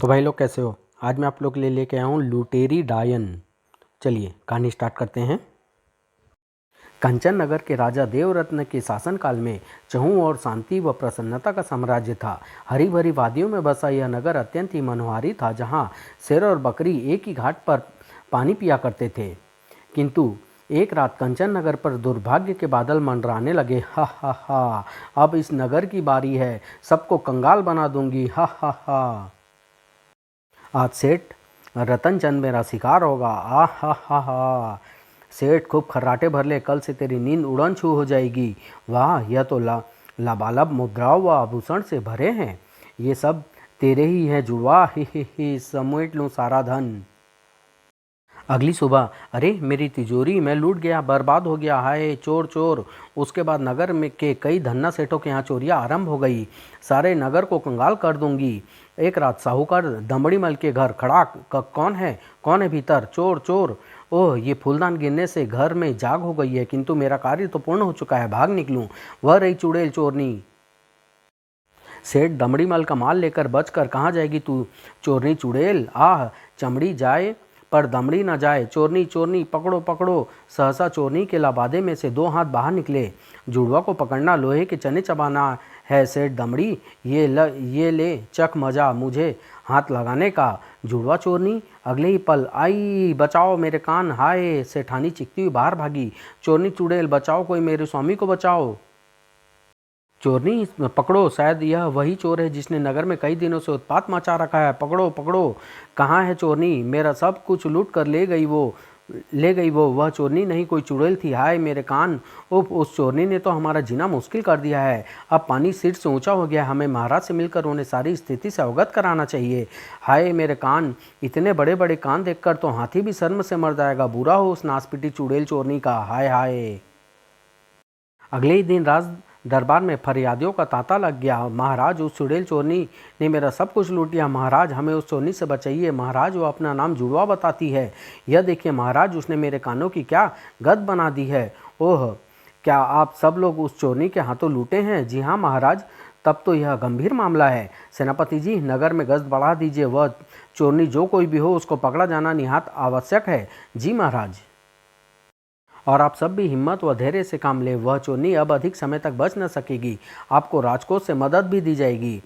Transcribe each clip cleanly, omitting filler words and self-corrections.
तो भाई लोग कैसे हो। आज मैं आप लोग के लिए लेके आया हूँ लुटेरी डायन। चलिए कहानी स्टार्ट करते हैं। कंचन नगर के राजा देवरत्न के शासनकाल में चहुं और शांति व प्रसन्नता का साम्राज्य था। हरी भरी वादियों में बसा यह नगर अत्यंत ही मनोहारी था, जहाँ शेर और बकरी एक ही घाट पर पानी पिया करते थे। किंतु एक रात कंचन नगर पर दुर्भाग्य के बादल मंडराने लगे। हा हा हा, अब इस नगर की बारी है, सबको कंगाल बना दूंगी। हा हा हा, आज सेठ रतन चंद मेरा शिकार होगा। आ हा हा हा, सेठ खूब खर्राटे भर ले, कल से तेरी नींद उड़न छू हो जाएगी। वाह, यह तो लबालब मुद्राओं व आभूषण से भरे हैं। ये सब तेरे ही हैं जुड़वा। ही समेट लूँ सारा धन। अगली सुबह, अरे मेरी तिजोरी, मैं लूट गया, बर्बाद हो गया, हाय चोर चोर। उसके बाद नगर में के कई धन्ना सेठों के यहाँ चोरियाँ आरंभ हो गई। सारे नगर को कंगाल कर दूंगी। एक रात साहूकार दमड़ी मल के घर खड़ाक, कौन है भीतर? चोर चोर। ओह, ये फूलदान गिरने से घर में जाग हो गई है, किंतु मेरा कार्य तो पूर्ण हो चुका है, भाग निकलूं। वह रही चुड़ैल चोरनी। सेठ दमड़ी मल का माल लेकर बच कर कहाँ जाएगी तू चोरनी चुड़ैल? आह, चमड़ी जाए पर दमड़ी न जाए। चोरनी चोरनी, पकड़ो पकड़ो। सहसा चोरनी के लबादे में से दो हाथ बाहर निकले। जुड़वा को पकड़ना लोहे के चने चबाना है सेठ दमड़ी। ये ले चख मजा मुझे हाथ लगाने का। जुड़वा चोरनी अगले ही पल, आई बचाओ मेरे कान, हाय। सेठानी चिखती हुई बाहर भागी। चोरनी चुड़ैल बचाओ, कोई मेरे स्वामी को बचाओ। चोरनी पकड़ो, शायद यह वही चोर है जिसने नगर में कई दिनों से उत्पात मचा रखा है। पकड़ो पकड़ो। कहाँ है चोरनी? मेरा सब कुछ लूट कर ले गई वो। वह चोरनी नहीं, कोई चुड़ैल थी। हाय मेरे कान। उफ, उस चोरनी ने तो हमारा जीना मुश्किल कर दिया है। अब पानी सिर से ऊंचा हो गया है। हमें महाराज से मिलकर उन्हें सारी स्थिति से अवगत कराना चाहिए। हाय मेरे कान, इतने बड़े बड़े कान देखकर तो हाथी भी शर्म से मर जाएगा। बुरा हो उस नासपीटी चुड़ैल चोरनी का। हाय हाय। अगले ही दिन राज दरबार में फरियादियों का तांता लग गया। महाराज, उस चुड़ैल चोरनी ने मेरा सब कुछ लूट लिया। महाराज, हमें उस चोरनी से बचाइए। महाराज, वो अपना नाम जुड़वा बताती है। यह देखिए महाराज, उसने मेरे कानों की क्या गद बना दी है। ओह, क्या आप सब लोग उस चोरनी के हाथों लूटे हैं? जी हाँ महाराज। तब तो यह गंभीर मामला है। सेनापति जी, नगर में गश्त बढ़ा दीजिए। वह चोरनी जो कोई भी हो, उसको पकड़ा जाना निहात आवश्यक है। जी महाराज। और आप सब भी हिम्मत व धैर्य से काम लें। वह चोरनी अब अधिक समय तक बच न सकेगी। आपको राजकोष से मदद भी दी जाएगी।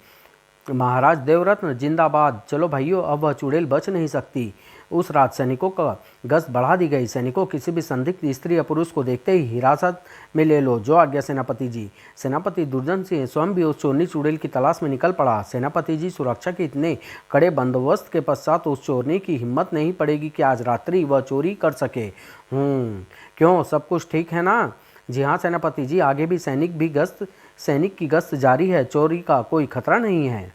महाराज देवरत्न जिंदाबाद। चलो भाइयों, अब वह चुड़ैल बच नहीं सकती। उस रात सैनिकों का गश्त बढ़ा दी गई। सैनिकों किसी भी संदिग्ध स्त्री या पुरुष को देखते ही हिरासत में ले लो। जो आज्ञा सेनापति जी। सेनापति दुर्जन सिंह स्वयं भी उस चोरनी चुड़ैल की तलाश में निकल पड़ा। सेनापति जी, सुरक्षा के इतने कड़े बंदोबस्त के पश्चात उस चोरनी की हिम्मत नहीं पड़ेगी कि आज रात्रि वह चोरी कर सके। क्यों, सब कुछ ठीक है ना? जी हाँ सेनापति जी, आगे भी सैनिक की गश्त जारी है। चोरी का कोई खतरा नहीं है।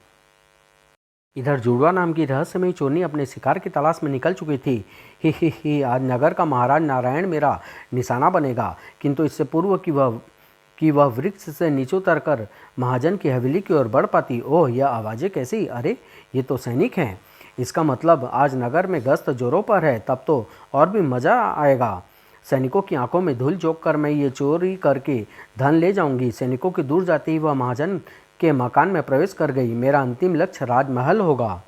इधर जुड़वा नाम की रहस्यमयी चोरनी अपने शिकार की तलाश में निकल चुकी थी। ही, आज नगर का महाराज नारायण मेरा निशाना बनेगा। किंतु इससे पूर्व कि वह वृक्ष से नीचे उतर कर महाजन की हवेली की ओर बढ़ पाती। ओह, यह आवाज़ें कैसी? अरे, ये तो सैनिक हैं। इसका मतलब आज नगर में गश्त जोरों पर है। तब तो और भी मज़ा आएगा। सैनिकों की आंखों में धूल झोंक कर मैं ये चोरी करके धन ले जाऊंगी। सैनिकों की दूर जाते ही वह महाजन के मकान में प्रवेश कर गई। मेरा अंतिम लक्ष्य राजमहल होगा।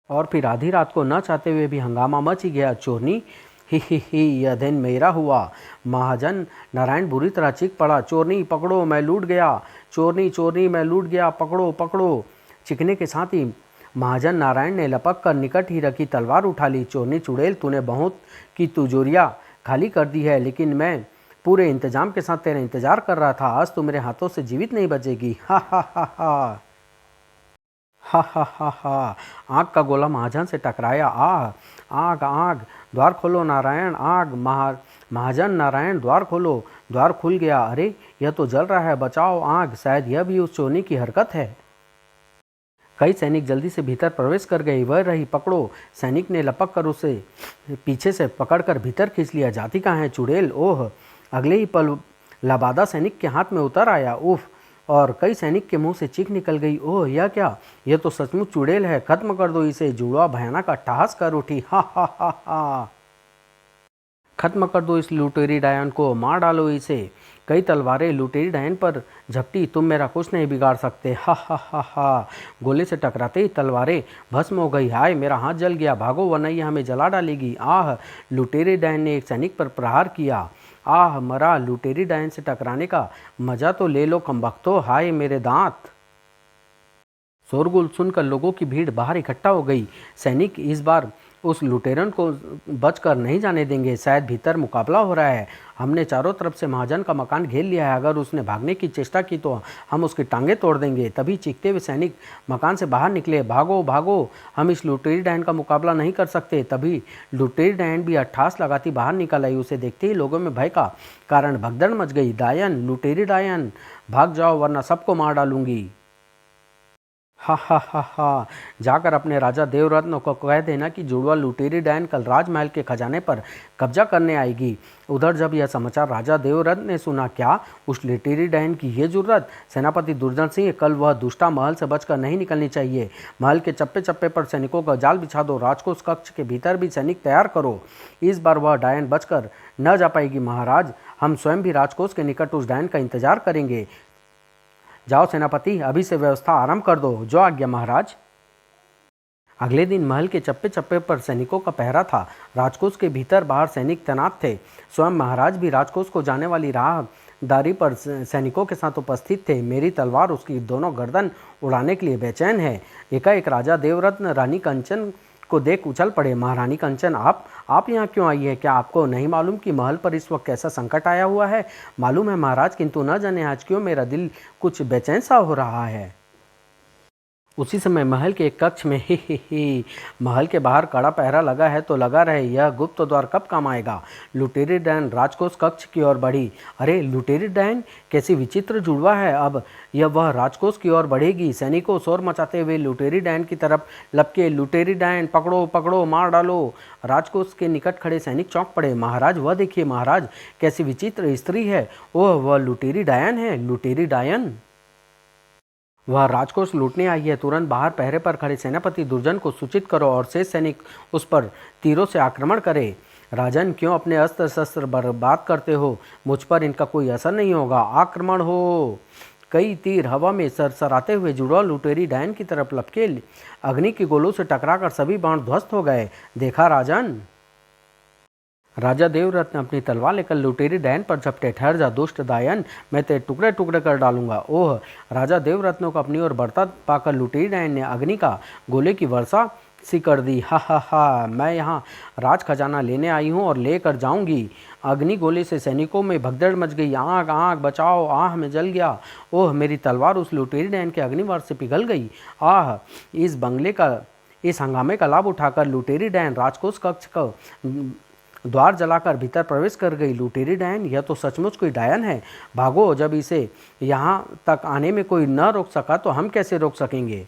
और फिर आधी रात को न चाहते हुए भी हंगामा मच ही गया। चोरनी, ही, यह दिन मेरा हुआ। महाजन नारायण बुरी तरह चीख पड़ा। चोरनी पकड़ो, मैं लूट गया। चोरनी चोरनी, मैं लूट गया, पकड़ो पकड़ो। चीखने के साथ ही महाजन नारायण ने लपक कर निकट ही रखी तलवार उठा ली। चोरनी चुड़ैल, तूने बहुत की तिजोरियाँ खाली कर दी है, लेकिन मैं पूरे इंतजाम के साथ तेरा इंतजार कर रहा था। आज तू मेरे हाथों से जीवित नहीं बचेगी। हा हा हा हा, हा हा हा हा। आग का गोला महाजन से टकराया। आग आग, द्वार खोलो नारायण। महाजन नारायण, द्वार खोलो। द्वार खुल गया। अरे, यह तो जल रहा है, बचाओ आग। शायद यह भी उस चोरनी की हरकत है। कई सैनिक जल्दी से भीतर प्रवेश कर गए। वह रही, पकड़ो। सैनिक ने लपक कर उसे पीछे से पकड़कर भीतर खींच लिया। जाती कहाँ है चुड़ैल? ओह, अगले ही पल लबादा सैनिक के हाथ में उतर आया। उफ, और कई सैनिक के मुंह से चीख निकल गई। ओह, यह क्या? यह तो सचमुच चुड़ैल है। खत्म कर दो इसे। जुड़वा भयानक अट्टहास कर उठी। हा हा हा हा, खत्म कर दो इस लुटेरी डायन को, मार डालो इसे। कई तलवारें लुटेरी डायन पर झपटी। तुम मेरा कुछ नहीं बिगाड़ सकते। हा हा हा हा। गोले से टकराते ही तलवारें भस्म हो गई। हाय, मेरा हाथ जल गया, भागो वरना ये हमें जला डालेगी। आह, लुटेरी डायन ने एक सैनिक पर प्रहार किया। आह, मरा। लुटेरी डायन से टकराने का मजा तो ले लो कमबख्तो। हाय मेरे दांत। शोरगुल सुनकर लोगों की भीड़ बाहर इकट्ठा हो गई। सैनिक इस बार उस लुटेरन को बचकर नहीं जाने देंगे। शायद भीतर मुकाबला हो रहा है। हमने चारों तरफ से महाजन का मकान घेर लिया है। अगर उसने भागने की चेष्टा की तो हम उसकी टांगें तोड़ देंगे। तभी चीखते हुए सैनिक मकान से बाहर निकले। भागो भागो, हम इस लुटेरी डायन का मुकाबला नहीं कर सकते। तभी लुटेरी डायन भी अट्ठास लगाती बाहर निकल आई। उसे देखते ही लोगों में भय का कारण भगदड़ मच गई। डायन, लुटेरी डायन, भाग जाओ वरना सबको मार डालूंगी। हा हा हा हा। जाकर अपने राजा देवरत्न को कह देना कि जुड़वा लुटेरी डायन कल राजमहल के खजाने पर कब्जा करने आएगी। उधर जब यह समाचार राजा देवरत्न ने सुना, क्या उस लुटेरी डायन की ये जुर्रत? सेनापति दुर्जन सिंह, कल वह दुष्टा महल से बचकर नहीं निकलनी चाहिए। महल के चप्पे चप्पे पर सैनिकों का जाल बिछा दो। राजकोष कक्ष के भीतर भी सैनिक तैयार करो। इस बार वह डायन बचकर न जा पाएगी महाराज। हम स्वयं भी राजकोष के निकट उस डायन का इंतजार करेंगे। जाओ सेनापति, अभी से व्यवस्था आरंभ कर दो। जो आज्ञा महाराज। अगले दिन महल के चप्पे चप्पे पर सैनिकों का पहरा था। राजकोष के भीतर बाहर सैनिक तैनात थे। स्वयं महाराज भी राजकोष को जाने वाली राहदारी पर सैनिकों के साथ उपस्थित थे। मेरी तलवार उसकी दोनों गर्दन उड़ाने के लिए बेचैन है। एकाएक राजा देवरत्न रानी कंचन को देख उछल पड़े। महारानी कंचन, आप यहाँ क्यों आई है? क्या आपको नहीं मालूम कि महल पर इस वक्त कैसा संकट आया हुआ है? मालूम है महाराज, किंतु न जाने आज क्यों मेरा दिल कुछ बेचैन सा हो रहा है। उसी समय महल के एक कक्ष में ही महल के बाहर कड़ा पहरा लगा है तो लगा रहे, यह गुप्त द्वार कब काम आएगा। लुटेरी डायन राजकोष कक्ष की ओर बढ़ी। अरे लुटेरी डायन, कैसी विचित्र जुड़वा है। अब यह वह राजकोष की ओर बढ़ेगी। सैनिकों शोर मचाते हुए लुटेरी डायन की तरफ लपके। लुटेरी डायन, पकड़ो पकड़ो, मार डालो। राजकोष के निकट खड़े सैनिक चौंक पड़े। महाराज, वह देखिए महाराज, कैसी विचित्र स्त्री है। ओह, वह लुटेरी डायन है। लुटेरी डायन, वह राजकोष लूटने आई है। तुरंत बाहर पहरे पर खड़े सेनापति दुर्जन को सूचित करो और शेष सैनिक उस पर तीरों से आक्रमण करे। राजन, क्यों अपने अस्त्र शस्त्र बर्बाद करते हो? मुझ पर इनका कोई असर नहीं होगा। आक्रमण हो। कई तीर हवा में सरसराते हुए जुड़वा लुटेरी डायन की तरफ लपके। अग्नि के गोलों से टकराकर सभी बाण ध्वस्त हो गए। देखा राजन? राजा देवरत्न अपनी तलवार लेकर लुटेरी डायन पर झपटे। ठहर जा दुष्ट डायन, मैं तेरे टुकड़े टुकड़े कर डालूंगा। ओह, राजा देवरत्न को अपनी ओर बढ़ता पाकर लुटेरी डायन ने अग्नि का गोले की वर्षा सी कर दी। हा हा हा, मैं यहाँ राज खजाना लेने आई हूँ और लेकर जाऊंगी। अग्नि गोले से सैनिकों में भगदड़ मच गई। आग आग बचाओ, आह मैं जल गया। ओह, मेरी तलवार उस लुटेरी डायन के अग्निवर्ष से पिघल गई। आह, इस हंगामे का लाभ उठाकर लुटेरी डायन राजकोष कक्ष का द्वार जलाकर भीतर प्रवेश कर गई। लुटेरी डायन, यह तो सचमुच कोई डायन है। भागो, जब इसे यहाँ तक आने में कोई न रोक सका तो हम कैसे रोक सकेंगे।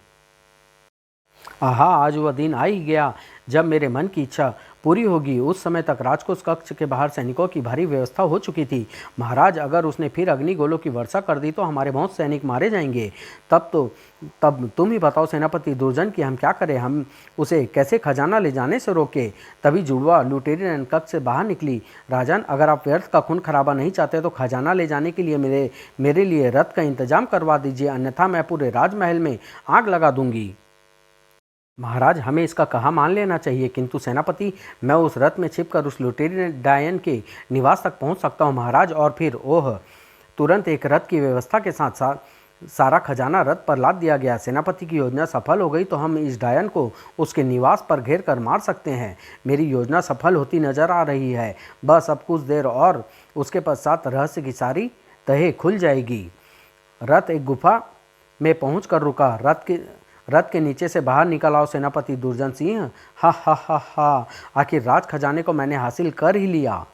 आहा, आज वह दिन आ ही गया जब मेरे मन की इच्छा पूरी होगी। उस समय तक राजकोष कक्ष के बाहर सैनिकों की भारी व्यवस्था हो चुकी थी। महाराज, अगर उसने फिर अग्निगोलों की वर्षा कर दी तो हमारे बहुत सैनिक मारे जाएंगे। तब तुम ही बताओ सेनापति दुर्जन कि हम क्या करें। हम उसे कैसे खजाना ले जाने से रोके। तभी जुड़वा लुटेरी डायन कक्ष से बाहर निकली। राजन, अगर आप व्यर्थ का खून खराबा नहीं चाहते तो खजाना ले जाने के लिए मेरे लिए रथ का इंतजाम करवा दीजिए, अन्यथा मैं पूरे राजमहल में आग लगा दूंगी। महाराज, हमें इसका कहा मान लेना चाहिए, किंतु सेनापति, मैं उस रथ में छिपकर उस लुटेरी डायन के निवास तक पहुंच सकता हूं महाराज। और फिर ओह, तुरंत एक रथ की व्यवस्था के साथ सारा खजाना रथ पर लाद दिया गया। सेनापति की योजना सफल हो गई तो हम इस डायन को उसके निवास पर घेर कर मार सकते हैं। मेरी योजना सफल होती नजर आ रही है। बस अब कुछ देर और उसके पश्चात रहस्य की सारी तह खुल जाएगी। रथ एक गुफा में पहुँच कर रुका। रथ के नीचे से बाहर निकल आओ सेनापति दुर्जन सिंह। हा हा हा हा, आखिर राज खजाने को मैंने हासिल कर ही लिया।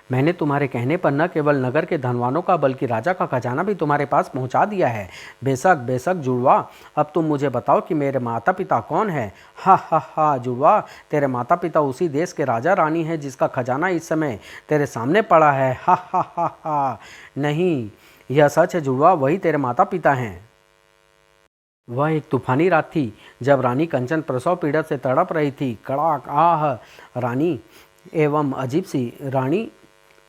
मैंने तुम्हारे कहने पर न केवल नगर के धनवानों का बल्कि राजा का खजाना भी तुम्हारे पास पहुंचा दिया है। बेशक बेशक जुड़वा, अब तुम मुझे बताओ कि मेरे माता पिता कौन है। हा हा हा जुड़वा, तेरे माता पिता उसी देश के राजा रानी हैं जिसका खजाना इस समय तेरे सामने पड़ा है। हा हा हा हा, नहीं, यह सच है जुड़वा, वही तेरे माता पिता हैं। वह एक तूफानी रात थी जब रानी कंचन प्रसव पीड़ा से तड़प रही थी। कड़ाक, आह, रानी एवं अजीब सी रानी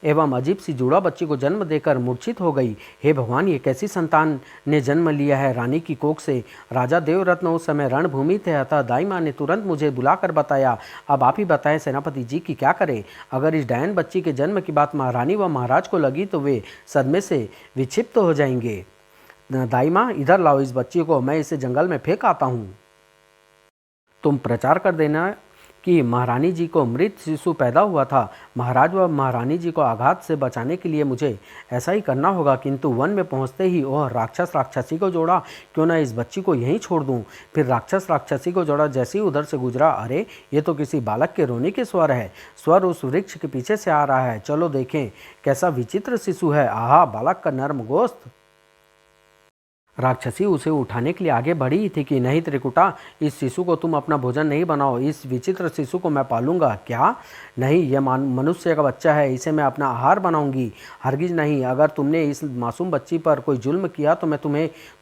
एवं अजीब सी जुड़वा बच्ची को जन्म देकर मूर्छित हो गई। हे भगवान, ये कैसी संतान ने जन्म लिया है रानी की कोख से। राजा देवरत्न उस समय रणभूमि थे, अतः दाई माँ ने तुरंत मुझे बुलाकर बताया। अब आप ही बताएं सेनापति जी की क्या करें। अगर इस डायन बच्ची के जन्म की बात महारानी व महाराज को लगी तो वे सदमे से विक्षिप्त हो जाएंगे। दाई माँ, इधर लाओ इस बच्ची को, मैं इसे जंगल में फेंक आता हूँ। तुम प्रचार कर देना कि महारानी जी को मृत शिशु पैदा हुआ था। महाराज व महारानी जी को आघात से बचाने के लिए मुझे ऐसा ही करना होगा। किंतु वन में पहुंचते ही वह राक्षस राक्षसी को जोड़ा, क्यों न इस बच्ची को यहीं छोड़ दूं। फिर राक्षस राक्षसी को जोड़ा, जैसे ही उधर से गुजरा, अरे ये तो किसी बालक के रोने के स्वर है। स्वर उस वृक्ष के पीछे से आ रहा है, चलो देखें कैसा विचित्र शिशु है। आहा, बालक का नर्म गोश्त। राक्षसी उसे उठाने के लिए आगे बढ़ी ही थी कि नहीं त्रिकुटा, इस शिशु को तुम अपना भोजन नहीं बनाओ, इस विचित्र शिशु को मैं पालूंगा। क्या? नहीं, यह मनुष्य का बच्चा है, इसे मैं अपना आहार बनाऊंगी। हरगिज नहीं, अगर तुमने इस मासूम बच्ची पर कोई जुल्म किया तो मैं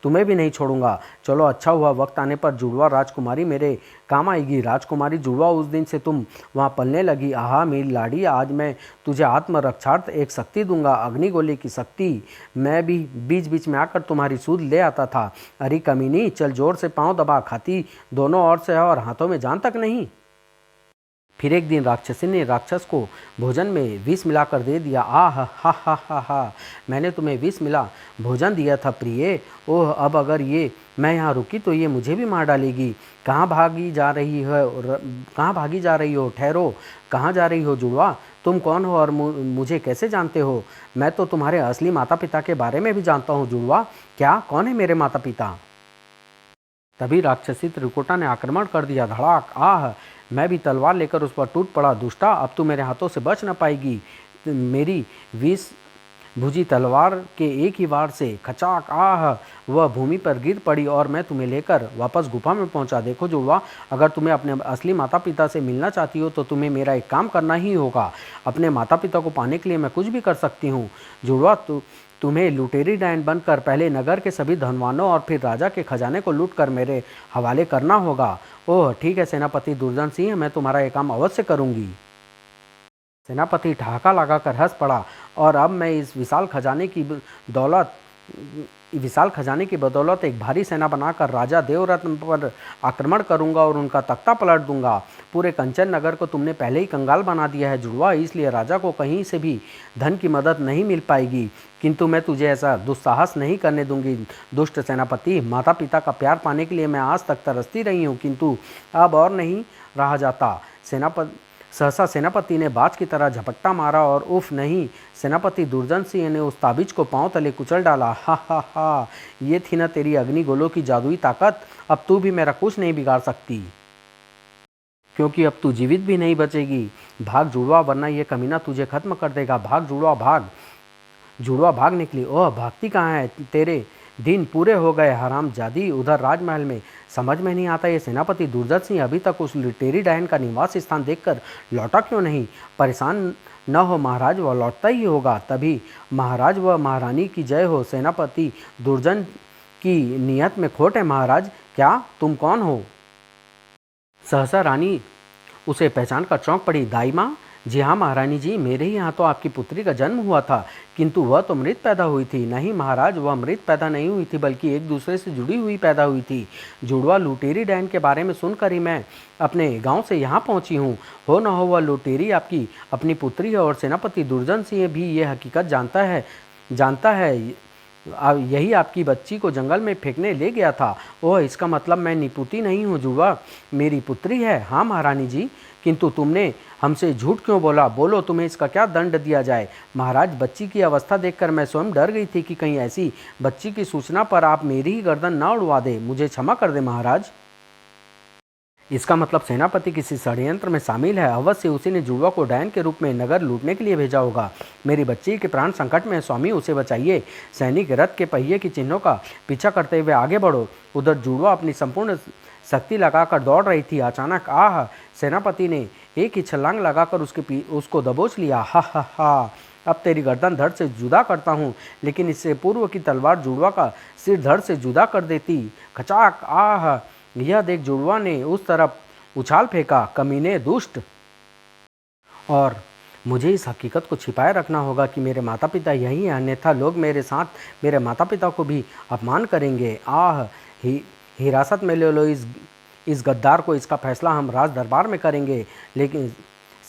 तुम्हें भी नहीं छोड़ूंगा। चलो अच्छा हुआ, वक्त आने पर जुड़वा राजकुमारी मेरे काम आएगी। राजकुमारी जुड़वा, उस दिन से तुम वहाँ पलने लगी। आहा मेरी लाड़ी, आज मैं तुझे आत्मरक्षार्थ एक शक्ति दूंगा, अग्निगोले की शक्ति। मैं भी बीच बीच में आकर तुम्हारी सूद ले आता था। अरे कमीनी, चल जोर से पांव दबा, खाती दोनों ओर से है और हाथों में जान तक नहीं। फिर एक दिन राक्षसी ने राक्षस को भोजन में विष मिलाकर दे दिया। हा, मैंने तुम्हें विष मिला भोजन दिया था प्रिय। ओह, अब अगर ये मैं यहाँ रुकी तो ये मुझे भी मार डालेगी। कहाँ भागी जा रही हो? ठहरो, कहाँ जा रही हो जुड़वा? तुम कौन हो और मुझे कैसे जानते हो? मैं तो तुम्हारे असली माता पिता के बारे में भी जानता हूँ जुड़वा। क्या? कौन है मेरे माता पिता? तभी राक्षसी त्रिकुटा ने आक्रमण कर दिया। धड़ाक! आह! मैं भी तलवार लेकर उस पर टूट पड़ा। दुष्टा, अब तू मेरे हाथों से बच न पाएगी। मेरी विष भुजी तलवार के एक ही वार से खचाक! आह! वह भूमि पर गिर पड़ी और मैं तुम्हें लेकर वापस गुफा में पहुंचा। देखो जुड़वा, अगर तुम्हें अपने असली माता पिता से मिलना चाहती हो तो तुम्हें मेरा एक काम करना ही होगा। अपने माता पिता को पाने के लिए मैं कुछ भी कर सकती हूँ। जुड़वा, तुम्हें लुटेरी डायन बनकर पहले नगर के सभी धनवानों और फिर राजा के खजाने को लूटकर मेरे हवाले करना होगा। ओह ठीक है सेनापति दुर्जन सिंह, मैं तुम्हारा ये काम अवश्य करूंगी। सेनापति ठहाका लगाकर हंस पड़ा। और अब मैं इस विशाल खजाने की बदौलत एक भारी सेना बनाकर राजा देवरत्न पर आक्रमण करूंगा और उनका तख्ता पलट दूंगा। पूरे कंचन नगर को तुमने पहले ही कंगाल बना दिया है जुड़वा, इसलिए राजा को कहीं से भी धन की मदद नहीं मिल पाएगी। किंतु मैं तुझे ऐसा दुस्साहस नहीं करने दूंगी दुष्ट सेनापति। माता पिता का प्यार पाने के लिए मैं आज तक तरसती रही हूँ, किंतु अब और नहीं रहा जाता। सहसा सेनापति ने बाज की तरह झपट्टा मारा और उफ नहीं, सेनापति दुर्जन सिंह ने उस ताबीज को पांव तले कुचल डाला। हा, ये थी ना तेरी अग्निगोलों की जादुई ताकत। अब तू भी मेरा कुछ नहीं बिगाड़ सकती, क्योंकि अब तू जीवित भी नहीं बचेगी। भाग जुड़वा, वरना ये कमीना तुझे खत्म कर देगा। भाग जुड़वा, भाग। जुड़वा भाग निकली। ओह, भागती कहाँ है? तेरे दिन पूरे हो गए हरामजादी। उधर राजमहल में समझ में नहीं आता ये सेनापति दुर्जन सिंह अभी तक उस लुटेरी डायन का निवास स्थान देखकर लौटा क्यों नहीं। परेशान न हो महाराज, वह लौटता ही होगा। तभी महाराज व महारानी की जय हो। सेनापति दुर्जन की नियत में खोट है महाराज। क्या? तुम कौन हो? सहसा रानी उसे पहचान कर चौंक पड़ी। दाई माँ? जी हाँ महारानी जी, मेरे ही यहाँ तो आपकी पुत्री का जन्म हुआ था, किंतु वह तो मृत पैदा हुई थी। नहीं महाराज, वह मृत पैदा नहीं हुई थी, बल्कि एक दूसरे से जुड़ी हुई पैदा हुई थी। जुड़वा, लुटेरी डायन के बारे में सुनकर ही मैं अपने गांव से यहाँ पहुँची हूँ। हो न हो वह लुटेरी आपकी अपनी पुत्री है और सेनापति दुर्जन सिंह भी ये हकीकत जानता है। यही आपकी बच्ची को जंगल में फेंकने ले गया था। ओह, इसका मतलब मैं निपुती नहीं हूँ जुड़वा, मेरी पुत्री है। हाँ महारानी जी, किंतु तुमने हमसे झूठ क्यों बोला? बोलो, तुम्हें इसका क्या दंड दिया जाए? महाराज, बच्ची की अवस्था देखकर मैं स्वयं डर गई थी कि कहीं ऐसी बच्ची की सूचना पर आप मेरी ही गर्दन ना उड़वा दे। मुझे क्षमा कर दे महाराज। इसका मतलब सेनापति किसी षड्यंत्र में शामिल है। अवश्य उसी ने जुड़वा को डायन के रूप में नगर लूटने के लिए भेजा होगा। मेरी बच्ची के प्राण संकट में है स्वामी, उसे बचाइए। सैनिक रथ के पहिए की चिन्हों का पीछा करते हुए आगे बढ़ो। उधर जुड़वा अपनी संपूर्ण शक्ति लगाकर दौड़ रही थी। अचानक आह, सेनापति ने एक ही छलांग लगाकर उसको दबोच लिया। हा, अब तेरी गर्दन धड़ से जुदा करता हूँ, लेकिन इससे पूर्व की तलवार जुड़वा का सिर धड़ से जुदा कर देती। खचाक! आह, यह देख जुड़वा ने उस तरफ उछाल फेंका। कमीने, दुष्ट! और मुझे इस हकीकत को छिपाए रखना होगा कि मेरे माता पिता यही हैं, अन्यथा लोग मेरे साथ मेरे माता पिता को भी अपमान करेंगे। आह, हिरासत में ले लो इस गद्दार को, इसका फैसला हम राज दरबार में करेंगे। लेकिन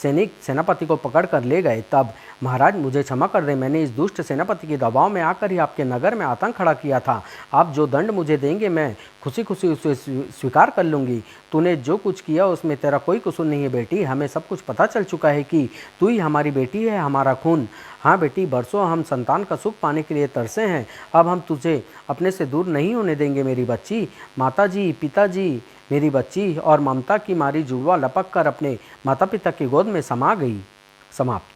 सैनिक सेनापति को पकड़ कर ले गए। तब महाराज मुझे क्षमा कर दें, मैंने इस दुष्ट सेनापति के दबाव में आकर ही आपके नगर में आतंक खड़ा किया था। आप जो दंड मुझे देंगे मैं खुशी खुशी उसे स्वीकार कर लूँगी। तूने जो कुछ किया उसमें तेरा कोई कसूर नहीं है बेटी। हमें सब कुछ पता चल चुका है कि तू ही हमारी बेटी है, हमारा खून। हाँ बेटी, बरसों हम संतान का सुख पाने के लिए तरसे हैं। अब हम तुझे अपने से दूर नहीं होने देंगे मेरी बच्ची। माताजी, पिताजी, मेरी बच्ची और ममता की मारी जुड़वा लपक कर अपने माता पिता की गोद में समा गई। समाप्त।